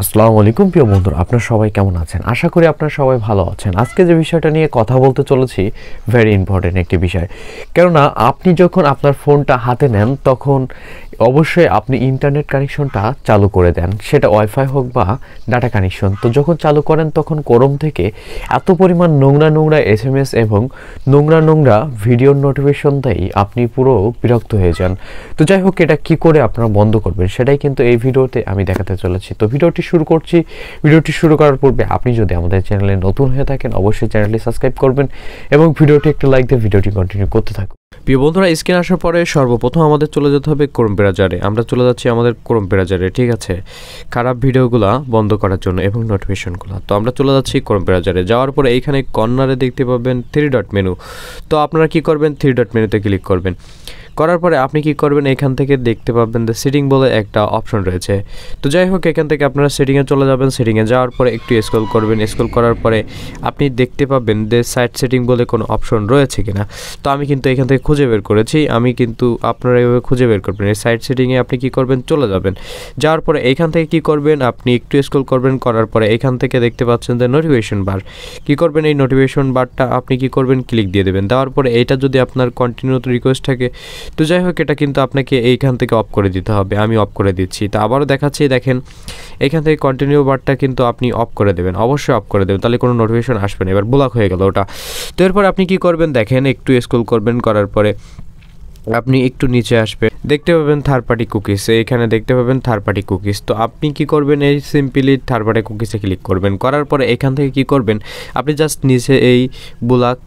আসসালামু আলাইকুম প্রিয় বন্ধুরা, আপনারা সবাই কেমন আছেন? আশা করি আপনারা সবাই ভালো আছেন। আজকে যে বিষয়টা নিয়ে কথা বলতে চলেছি ভেরি ইম্পর্টেন্ট একটি বিষয়। কেননা আপনি যখন আপনার ফোনটা হাতে নেন তখন অবশ্যই আপনি ইন্টারনেট কানেকশনটা চালু করে দেন, সেটা ওয়াইফাই হোক বা ডাটা কানেকশন। তো যখন চালু করেন তখন ক্রোম থেকে এত পরিমাণ নোংরা এসএমএস এবং নোংরা ভিডিওর নোটিফিকেশন দেয় আপনি পুরো বিরক্ত হয়ে যান। তো যাই হোক, এটা কি করে আপনারা বন্ধ করবেন সেটাই কিন্তু এই ভিডিওতে আমি দেখাতে চলেছি। তো ভিডিওটি শুরু করছি। ভিডিওটি শুরু করার পূর্বে আপনি যদি আমাদের চ্যানেলে নতুন হয়ে থাকেন অবশ্যই চ্যানেলটি সাবস্ক্রাইব করবেন এবং ভিডিওটি একটু লাইক দিয়ে ভিডিওটি কন্টিনিউ করতে থাকুন। প্রিয় বন্ধুরা, স্ক্রিন আসার পরে সর্বপ্রথম আমাদের চলে যেতে হবে ক্রোম ব্রাউজারে। আমরা চলে যাচ্ছি আমাদের ক্রোম ব্রাউজারে, ঠিক আছে, খারাপ ভিডিওগুলো বন্ধ করার জন্য এবং নোটিফিকেশনগুলো। তো আমরা চলে যাচ্ছি ক্রোম ব্রাউজারে। যাওয়ার পরে এইখানে কর্নারে দেখতে পাবেন 3 ডট মেনু। তো আপনারা কি করবেন, 3 ডট মেনুতে ক্লিক করবেন। করার পরে আপনি কি করবেন, এখান থেকে দেখতে পাবেন যে সেটিং বলে একটা অপশন রয়েছে। তো যাই হোক, এখান থেকে আপনারা সেটিংয়ে চলে যাবেন। সেটিংয়ে যাওয়ার পরে একটু স্ক্রল করবেন। স্ক্রল করার পরে আপনি দেখতে পাবেন যে সাইট সেটিং বলে কোনো অপশন রয়েছে কিনা। তো আমি কিন্তু এখান থেকে খুঁজে বের করেছি। আমি কিন্তু আপনারা এইভাবে খুঁজে বের করবেন। এই সাইট সেটিংয়ে আপনি কি করবেন, চলে যাবেন। যাওয়ার পরে এইখান থেকে কি করবেন, আপনি একটু স্ক্রল করবেন। করার পরে এখান থেকে দেখতে পাচ্ছেন যে নোটিফিকেশন বার। কি করবেন, এই নোটিফিকেশন বারটা আপনি কি করবেন, ক্লিক দিয়ে দেবেন। দেওয়ার পরে এইটা যদি আপনার কন্টিনিউ রিকোয়েস্ট থাকে, তো যাই হোক, এটা কিন্তু আপনাকে এইখান থেকে অফ করে দিতে হবে। আমি অফ করে দিচ্ছি। তো আবারও দেখাচ্ছি, দেখেন এখান থেকে কন্টিনিউ বারটা কিন্তু আপনি অফ করে দেবেন, অবশ্যই অফ করে দেবেন, তাহলে কোনো নোটিফিকেশন আসবে না। এবার ব্লক হয়ে গেল ওটা। তো এরপর আপনি কি করবেন, দেখেন একটু স্ক্রল করবেন। করার পরে আপনি একটু নিচে আসবেন, দেখতে পাবেন থার্ড পার্টি কুকিজ। এখানে দেখতে পাবেন থার্ড পার্টি কুকিজ। তো আপনি কি করবেন, এই সিম্পলি থার্ড পার্টি কুকিজে ক্লিক করবেন। করার পরে এখান থেকে কি করবেন, আপনি জাস্ট নিচে এই ব্লক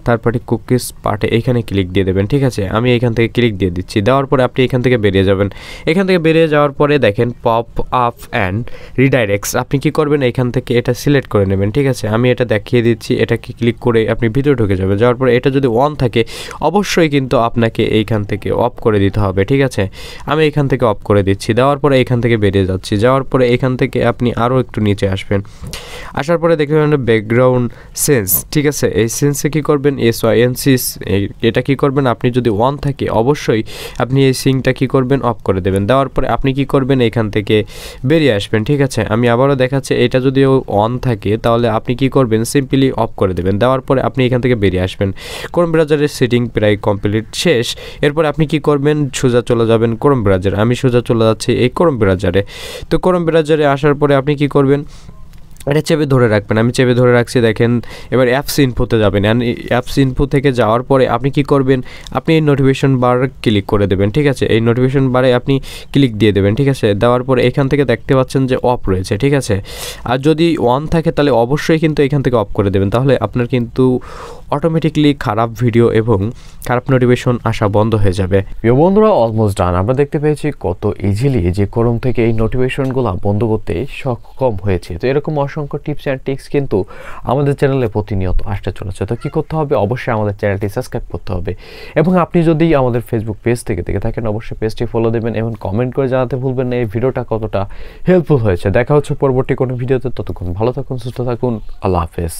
থার্ড পার্টি কুকিজ পার্টে এখানে ক্লিক দিয়ে দেবেন, ঠিক আছে। আমি এখান থেকে ক্লিক দিয়ে দিচ্ছি। দেওয়ার পরে আপনি এখান থেকে বেরিয়ে যাবেন। এখান থেকে বেরিয়ে যাওয়ার পরে দেখেন পপ আপ অ্যান্ড রিডাইরেক্টস। আপনি কি করবেন, এখান থেকে এটা সিলেক্ট করে নেবেন, ঠিক আছে। আমি এটা দেখিয়ে দিচ্ছি। এটাকে ক্লিক করে আপনি ভিতরে ঢুকে যাবেন। যাওয়ার পরে এটা যদি অন থাকে অবশ্যই কিন্তু আপনাকে এইখান থেকে অফ করে দিতে হবে, ঠিক আছে। আমি এখান থেকে অফ করে দিচ্ছি। দেওয়ার পরে এখান থেকে বেরিয়ে যাচ্ছি। যাওয়ার পরে এখান থেকে আপনি আরও একটু নিচে আসবেন। আসার পরে দেখতে পাবেন ব্যাকগ্রাউন্ড সেন্স, ঠিক আছে। এই সেন্সে কী করবেন, SYNCs, এটা কি করবেন, আপনি যদি অন থাকে অবশ্যই আপনি এই সিংটা কি করবেন, অফ করে দেবেন। দেওয়ার পরে আপনি কি করবেন, এখান থেকে বেরিয়ে আসবেন, ঠিক আছে। আমি আবারও দেখাচ্ছি, এটা যদি অন থাকে তাহলে আপনি কি করবেন, সিম্পলি অফ করে দেবেন। দেওয়ার পরে আপনি এখান থেকে বেরিয়ে আসবেন। ক্রোম ব্রাউজারের সেটিং প্রায় কমপ্লিট শেষ। এরপর আপনি কি করবেন, সোজা চলে যাবেন ক্রোম ব্রাউজারে। আমি সোজা চলে যাচ্ছি এই ক্রোম ব্রাউজারে। তো ক্রোম ব্রাউজারে আসার পরে আপনি কি করবেন, এটা চেপে ধরে রাখবেন। আমি চেপে ধরে রাখছি, দেখেন। এবার অ্যাপস ইনফোতে যাবেন। অ্যাপস ইনফো থেকে যাওয়ার পরে আপনি কি করবেন, আপনি এই নোটিফিকেশন বার ক্লিক করে দেবেন, ঠিক আছে। এই নোটিফিকেশন বারে আপনি ক্লিক দিয়ে দেবেন, ঠিক আছে। দেওয়ার পরে এখান থেকে দেখতে পাচ্ছেন যে অফ রয়েছে, ঠিক আছে। আর যদি অন থাকে তাহলে অবশ্যই কিন্তু এখান থেকে অফ করে দেবেন, তাহলে আপনার কিন্তু অটোমেটিকলি খারাপ ভিডিও এবং খারাপ নোটিফিকেশন আসা বন্ধ হয়ে যাবে। প্রিয় বন্ধুরা, অলমোস্ট ডান। আমরা দেখতে পেয়েছি কত ইজিলি যে ক্রোম থেকে এই নোটিফিকেশনগুলো বন্ধ করতে সক্ষম হয়েছে। তো এরকম অসংখ্য টিপস অ্যান্ড ট্রিক্স কিন্তু আমাদের চ্যানেলে প্রতিনিয়ত আসতে চলেছে। তো কী করতে হবে, অবশ্যই আমাদের চ্যানেলটি সাবস্ক্রাইব করতে হবে এবং আপনি যদি আমাদের ফেসবুক পেজ থেকে দেখে থাকেন অবশ্যই পেজটি ফলো দেবেন এবং কমেন্ট করে জানাতে ভুলবেন না এই ভিডিওটা কতটা হেল্পফুল হয়েছে। দেখা হচ্ছে পরবর্তী কোনো ভিডিওতে। ততক্ষণ ভালো থাকুন, সুস্থ থাকুন। আল্লাহ হাফেজ।